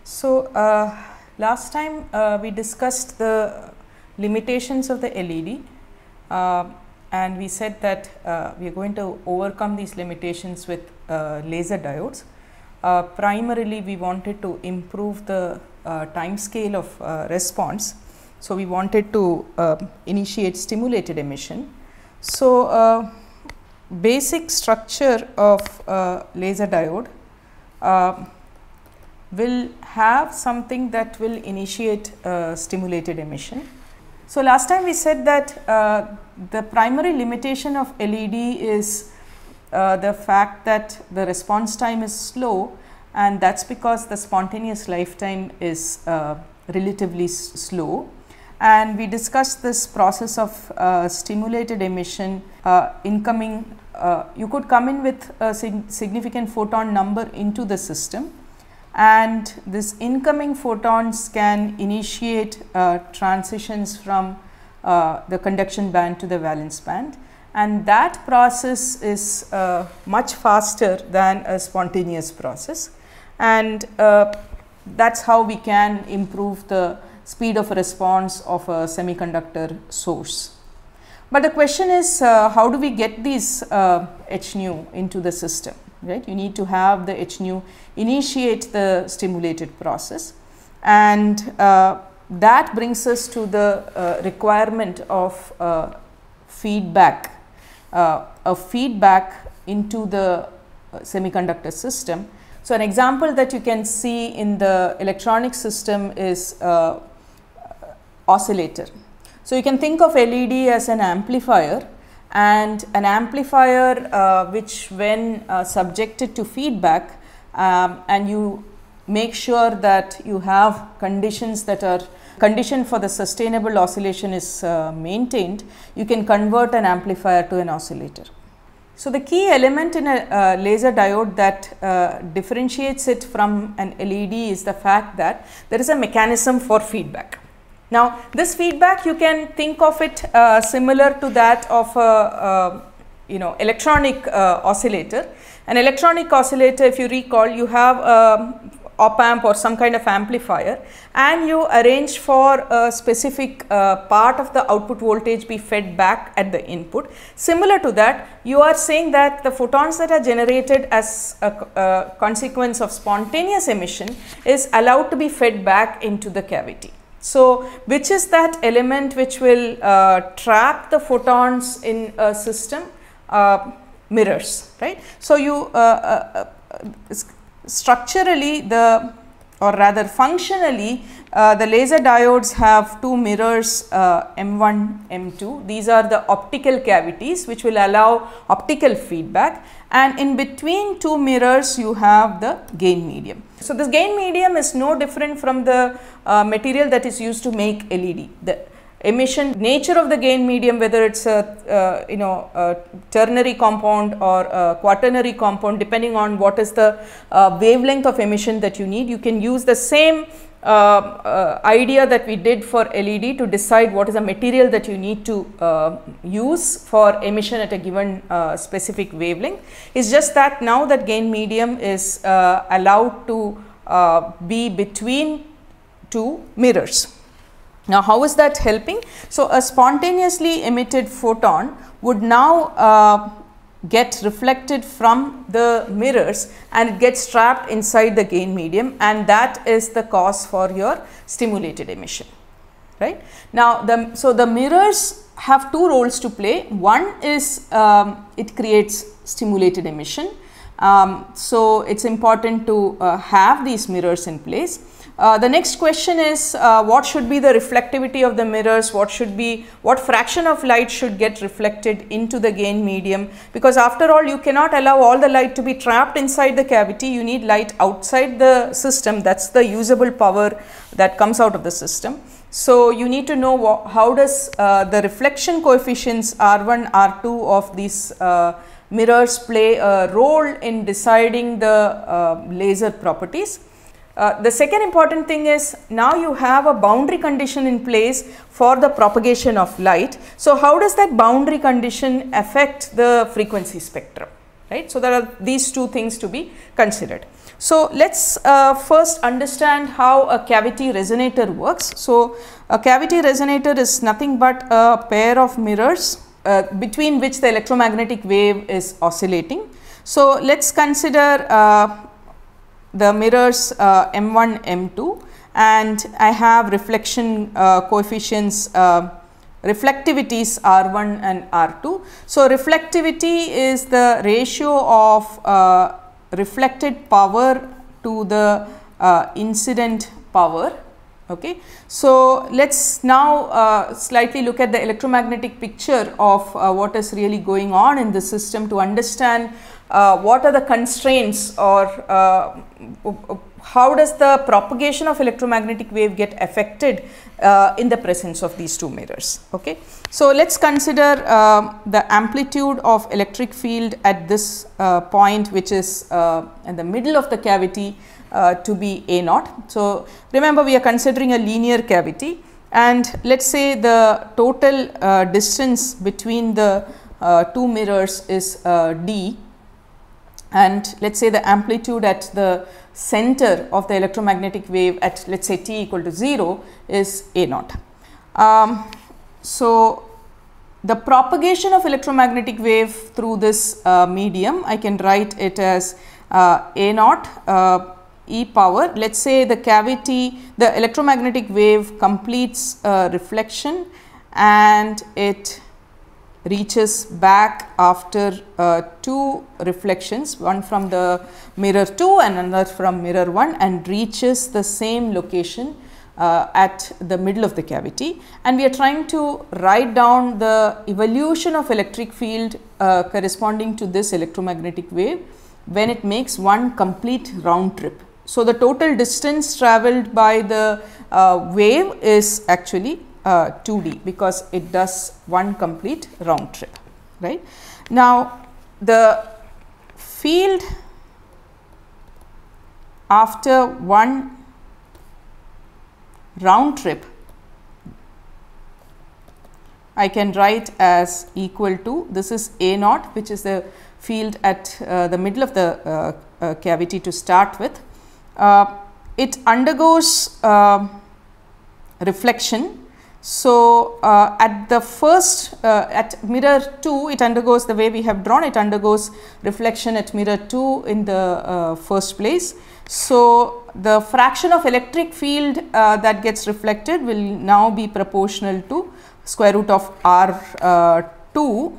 So, last time we discussed the limitations of the LED and we said that we are going to overcome these limitations with laser diodes. Primarily we wanted to improve the time scale of response. So, we wanted to initiate stimulated emission. So, basic structure of laser diode will have something that will initiate stimulated emission. So, last time we said that the primary limitation of LED is the fact that the response time is slow, and that is because the spontaneous lifetime is relatively slow. And we discussed this process of stimulated emission incoming. You could come in with a significant photon number into the system, and this incoming photons can initiate transitions from the conduction band to the valence band, and that process is much faster than a spontaneous process, and that is how we can improve the speed of response of a semiconductor source. But the question is, how do we get these h nu into the system, right? You need to have the h nu initiate the stimulated process, and that brings us to the requirement of feedback, a feedback into the semiconductor system. So, an example that you can see in the electronic system is oscillator. So, you can think of LED as an amplifier, and an amplifier which when subjected to feedback and you make sure that you have conditions that are conditioned for the sustainable oscillation is maintained, you can convert an amplifier to an oscillator. So, the key element in a laser diode that differentiates it from an LED is the fact that there is a mechanism for feedback. Now, this feedback you can think of it similar to that of a electronic oscillator. An electronic oscillator, if you recall, you have a op amp or some kind of amplifier, and you arrange for a specific part of the output voltage be fed back at the input. Similar to that, you are saying that the photons that are generated as a consequence of spontaneous emission is allowed to be fed back into the cavity. So, which is that element which will trap the photons in a system? Mirrors, right. So, you structurally or rather functionally the laser diodes have two mirrors, M1, M2. These are the optical cavities which will allow optical feedback, and in between two mirrors you have the gain medium. So, this gain medium is no different from the material that is used to make LED. The emission nature of the gain medium, whether it is a ternary compound or a quaternary compound, depending on what is the wavelength of emission that you need, you can use the same idea that we did for LED to decide what is the material that you need to use for emission at a given specific wavelength. It's just that now that gain medium is allowed to be between two mirrors. Now, how is that helping? So, a spontaneously emitted photon would now get reflected from the mirrors, and it gets trapped inside the gain medium, and that is the cause for your stimulated emission, right. Now, so the mirrors have two roles to play. One is it creates stimulated emission. So, it is important to have these mirrors in place. The next question is what should be the reflectivity of the mirrors, what fraction of light should get reflected into the gain medium, because after all you cannot allow all the light to be trapped inside the cavity, you need light outside the system, that is the usable power that comes out of the system. So, you need to know how does the reflection coefficients R1, R2 of these mirrors play a role in deciding the laser properties. The second important thing is now you have a boundary condition in place for the propagation of light. So, how does that boundary condition affect the frequency spectrum, right? So, there are these two things to be considered. So let's first understand how a cavity resonator works. So a cavity resonator is nothing but a pair of mirrors between which the electromagnetic wave is oscillating. So let's consider the mirrors M1, M2, and I have reflection coefficients, reflectivities R1 and R2. So reflectivity is the ratio of reflected power to the incident power. Okay. So let's now slightly look at the electromagnetic picture of what is really going on in the system to understand what are the constraints, or how does the propagation of electromagnetic wave get affected in the presence of these two mirrors. Okay. So let's consider the amplitude of electric field at this point, which is in the middle of the cavity, to be A naught. So remember, we are considering a linear cavity, and let's say the total distance between the two mirrors is D, and let's say the amplitude at the center of the electromagnetic wave at, let's say, t equal to 0 is A naught. So the propagation of electromagnetic wave through this medium, I can write it as A naught e power, let's say the cavity, the electromagnetic wave completes reflection and it reaches back after two reflections, one from the mirror 2 and another from mirror 1, and reaches the same location at the middle of the cavity. And we are trying to write down the evolution of electric field corresponding to this electromagnetic wave when it makes one complete round trip. So the total distance traveled by the wave is actually 2d, because it does one complete round trip, right. Now the field after one round trip I can write as equal to, this is A naught, which is the field at the middle of the cavity to start with. It undergoes reflection. So at the first, at mirror 2, it undergoes, the way we have drawn, it undergoes reflection at mirror 2 in the first place. So the fraction of electric field that gets reflected will now be proportional to square root of R2,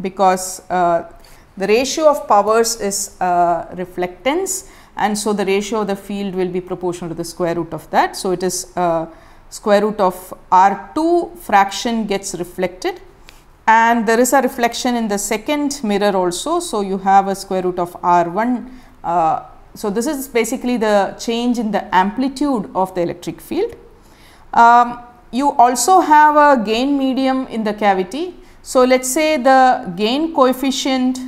because the ratio of powers is reflectance, and so the ratio of the field will be proportional to the square root of that. So it is square root of R2 fraction gets reflected, and there is a reflection in the second mirror also. So you have a square root of R1. So this is basically the change in the amplitude of the electric field. You also have a gain medium in the cavity. So let's say the gain coefficient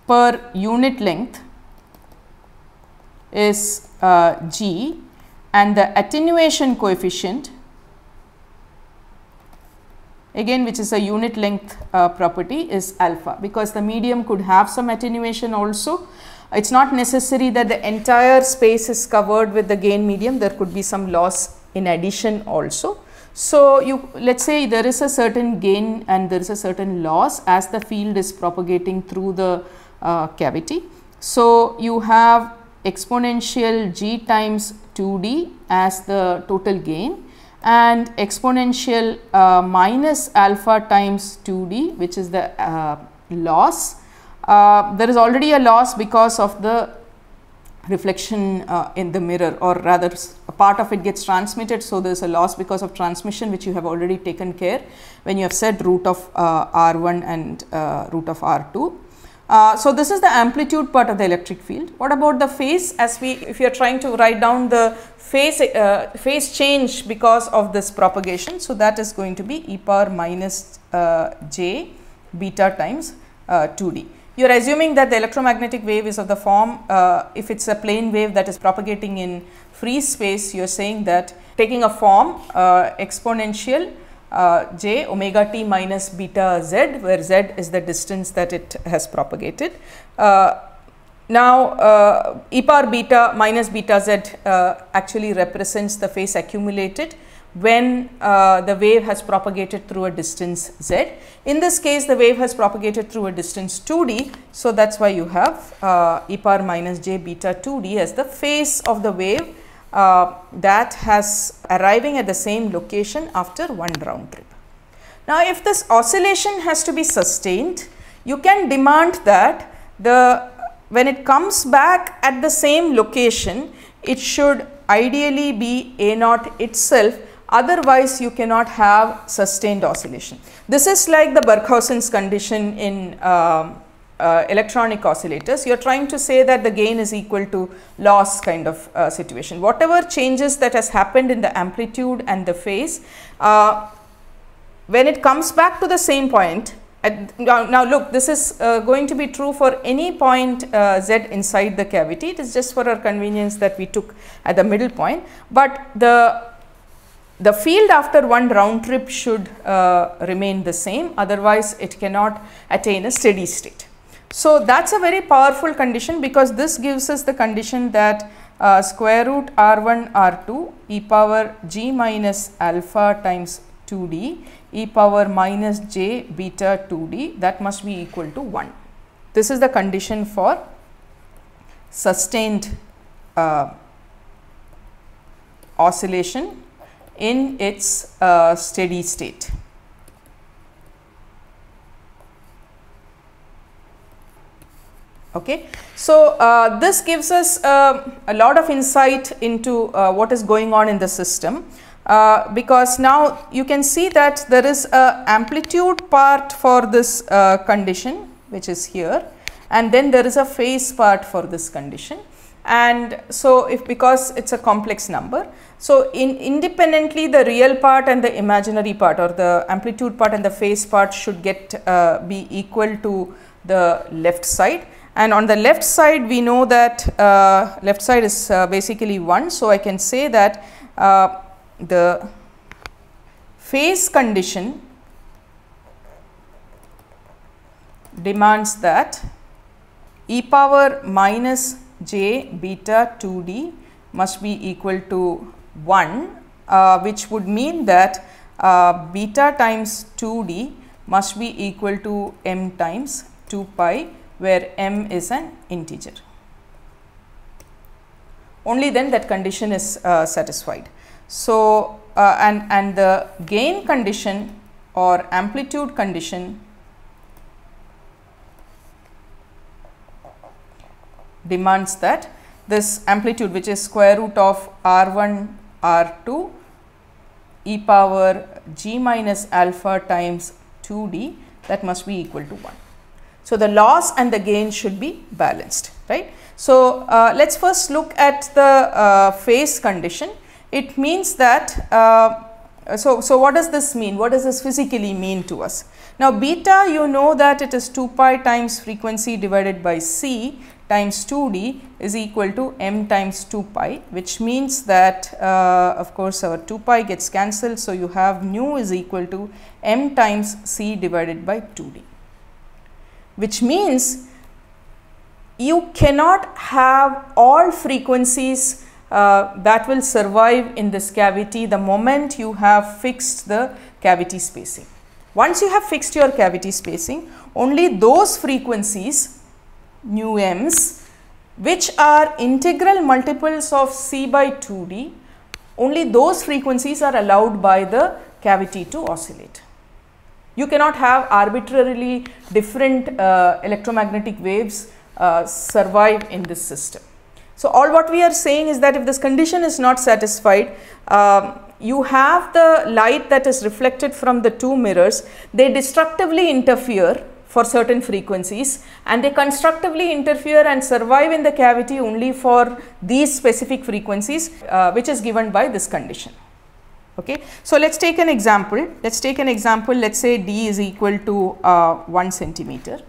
per unit length is G, and the attenuation coefficient, again which is a unit length property, is alpha, because the medium could have some attenuation also. It is not necessary that the entire space is covered with the gain medium, there could be some loss in addition also. So you, let's say there is a certain gain and there is a certain loss as the field is propagating through the cavity. So you have exponential G times 2d as the total gain, and exponential minus alpha times 2d, which is the loss. There is already a loss because of the reflection in the mirror, or rather a part of it gets transmitted. So there is a loss because of transmission, which you have already taken care when you have said root of R1 and root of R2. So this is the amplitude part of the electric field. What about the phase? As we, if you are trying to write down the phase change because of this propagation, so that is going to be e power minus j beta times 2d. You are assuming that the electromagnetic wave is of the form, if it is a plane wave that is propagating in free space, you are saying that taking a form exponential j omega t minus beta z, where z is the distance that it has propagated. Now, e power beta minus beta z actually represents the phase accumulated when the wave has propagated through a distance z. In this case, the wave has propagated through a distance 2d. So, that is why you have e power minus j beta 2d as the phase of the wave that has arriving at the same location after one round trip. Now, if this oscillation has to be sustained, you can demand that when it comes back at the same location, it should ideally be A naught itself, otherwise you cannot have sustained oscillation. This is like the Barkhausen's condition in electronic oscillators. You are trying to say that the gain is equal to loss kind of situation. Whatever changes that has happened in the amplitude and the phase, when it comes back to the same point, now look, this is going to be true for any point z inside the cavity. It is just for our convenience that we took at the middle point, but the field after one round trip should remain the same, otherwise it cannot attain a steady state. So, that is a very powerful condition, because this gives us the condition that square root r1 r2 e power g minus alpha times 2d e power minus j beta 2d, that must be equal to 1. This is the condition for sustained oscillation in its steady state. Okay. So, this gives us a lot of insight into what is going on in the system. Because now you can see that there is a amplitude part for this condition, which is here, and then there is a phase part for this condition. And so, because it is a complex number, so independently the real part and the imaginary part, or the amplitude part and the phase part, should be equal to the left side. And on the left side, we know that left side is basically 1. So, I can say that the phase condition demands that e power minus j beta 2d must be equal to 1, which would mean that beta times 2d must be equal to m times 2 pi, where m is an integer. Only then that condition is satisfied. So, and the gain condition or amplitude condition demands that this amplitude, which is square root of r1 r2 e power g minus alpha times 2d, that must be equal to 1. So, the loss and the gain should be balanced, right. So, let us first look at the phase condition. It means that, so what does this mean? What does this physically mean to us? Now, beta, you know that it is 2 pi times frequency divided by c times 2d is equal to m times 2 pi, which means that of course, our 2 pi gets cancelled. So, you have nu is equal to m times c divided by 2d, which means you cannot have all frequencies that will survive in this cavity the moment you have fixed the cavity spacing. Once you have fixed your cavity spacing, only those frequencies nu m's which are integral multiples of c by 2d, only those frequencies are allowed by the cavity to oscillate. You cannot have arbitrarily different electromagnetic waves survive in this system. So, all what we are saying is that if this condition is not satisfied, you have the light that is reflected from the two mirrors, they destructively interfere for certain frequencies, and they constructively interfere and survive in the cavity only for these specific frequencies, which is given by this condition. Okay. So, let us take an example. Let us say d is equal to 1 centimeter.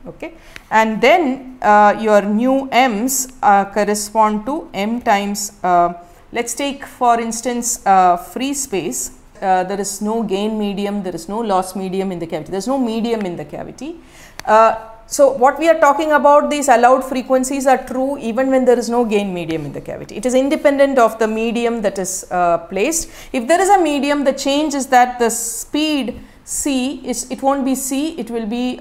Okay. And then your nu m's correspond to m times, let us take for instance free space. There is no gain medium, there is no loss medium in the cavity, there is no medium in the cavity. So what we are talking about, these allowed frequencies are true even when there is no gain medium in the cavity. It is independent of the medium that is placed. If there is a medium, the change is that the speed C is, it won't be C, it will be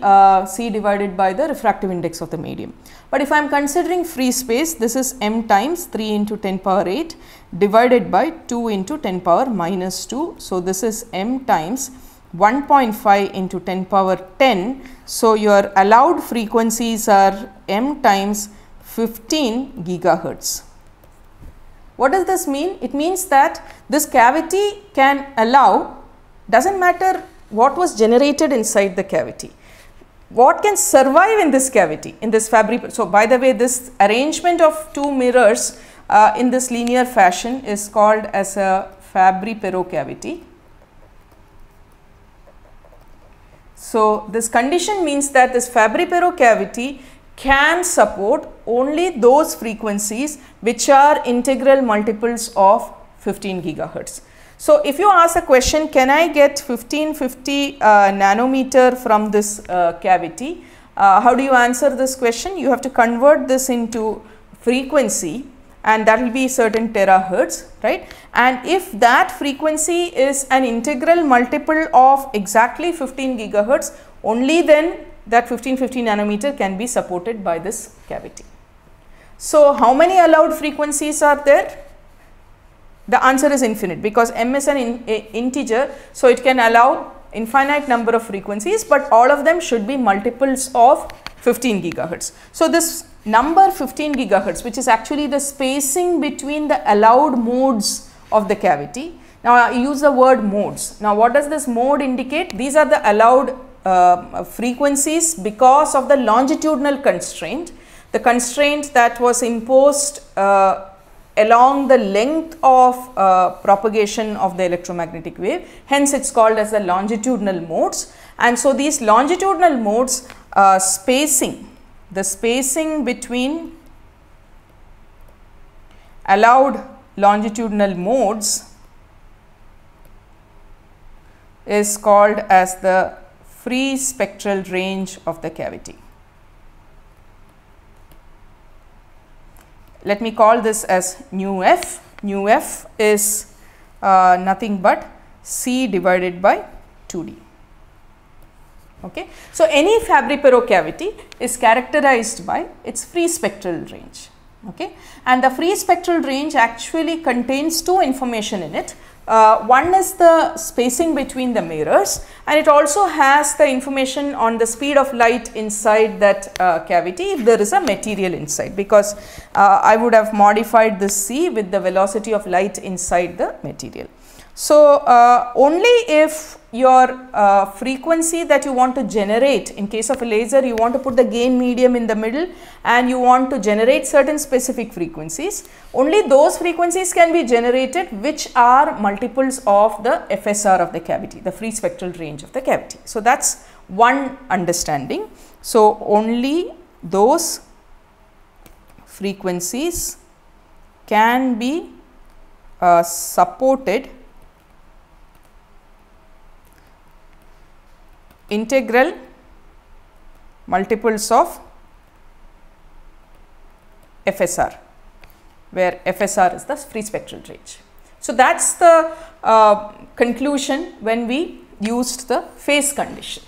C divided by the refractive index of the medium. But if I am considering free space, this is m times 3 into 10 power 8 divided by 2 into 10 power minus 2. So this is m times 1.5 into 10 power 10. So your allowed frequencies are m times 15 gigahertz. What does this mean? It means that this cavity can allow, doesn't matter what was generated inside the cavity, what can survive in this cavity, in this Fabry. So by the way, this arrangement of two mirrors in this linear fashion is called as a Fabry-Perot cavity. So this condition means that this Fabry-Perot cavity can support only those frequencies which are integral multiples of 15 gigahertz. So if you ask a question, can I get 1550 nanometer from this cavity? How do you answer this question? You have to convert this into frequency, and that will be certain terahertz, right? And if that frequency is an integral multiple of exactly 15 gigahertz, only then that 1550 nanometer can be supported by this cavity. So how many allowed frequencies are there? The answer is infinite, because m is an integer, so it can allow infinite number of frequencies, but all of them should be multiples of 15 gigahertz. So this number 15 gigahertz, which is actually the spacing between the allowed modes of the cavity. Now I use the word modes. Now what does this mode indicate? These are the allowed frequencies because of the longitudinal constraint, the constraint that was imposed along the length of propagation of the electromagnetic wave. Hence it is called as the longitudinal modes. And so these longitudinal modes spacing, the spacing between allowed longitudinal modes is called as the free spectral range of the cavity. Let me call this as nu f. Nu f is nothing but C divided by 2D. Okay. So any Fabry-Perot cavity is characterized by its free spectral range. Okay. And the free spectral range actually contains two information in it. One is the spacing between the mirrors, and it also has the information on the speed of light inside that cavity if there is a material inside, because I would have modified this C with the velocity of light inside the material. So only if your frequency that you want to generate, in case of a laser you want to put the gain medium in the middle and you want to generate certain specific frequencies, only those frequencies can be generated which are multiples of the FSR of the cavity, the free spectral range of the cavity. So that is one understanding. So only those frequencies can be supported integral multiples of FSR, where FSR is the free spectral range. So that is the conclusion when we used the phase condition.